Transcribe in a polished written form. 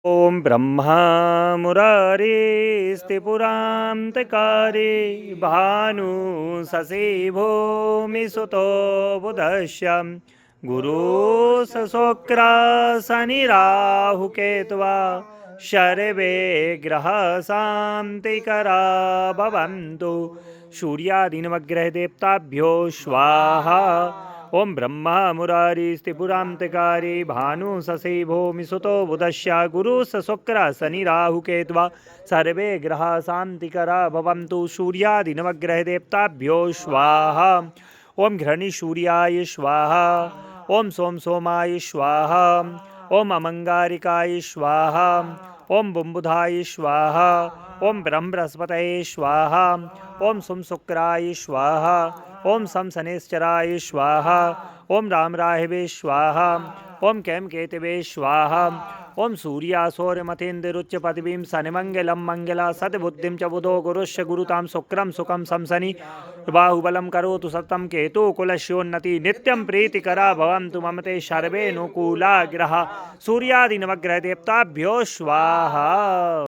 ॐ ब्रह्मा मुरारिस्त्रिपुरान्तकारि भानुशशिभो मिसुतो बुधस्य गुरुशशोक्राशनिराहुकेत्वा शर्वे ग्रहाः शान्तिकरा भवन्तु। सूर्यादिनवग्रहदेवताभ्यो स्वाहा। ओं ब्रह्मा मुरारिस्त्रिपुरान्तकारि भानुशशिभो मिसुतो बुधस्य गुरुशशुक्र शनिराहुकेत्वा सर्वे ग्रहाः शान्तिकरा भवन्तु। सूर्यादिनवग्रहदेवताभ्यो स्वाहा। ओं घृणिसूर्याय स्वाहा। ओं सोमाय स्वाहा। ओं अमंगारिकाय स्वाहा। ओं बुम्बुधाय स्वाहा। ओं ब्रह्मस्पतये स्वाहा। ओं शुक्राय स्वाहा। ओं शनेश्चराय स्वाहा। ओं रामराहवे स्वाहा। ओं केतवे स्वाहा। ओं सूर्यासौर्यमथेन्द्रुच्च पदवीं शनिमंगलम मंगला सद्बुद्धिं च बुधो गुरुश्च गुरुतां शुक्रं सुखं शनि बाहुबलं करोतु सततं केतु कुलस्योन्नति नित्यं प्रीतिकरा भवन्तु मम ते सर्वे अनुकूला ग्रहा। सूर्यादिनवग्रहदेवताभ्यो स्वाहा।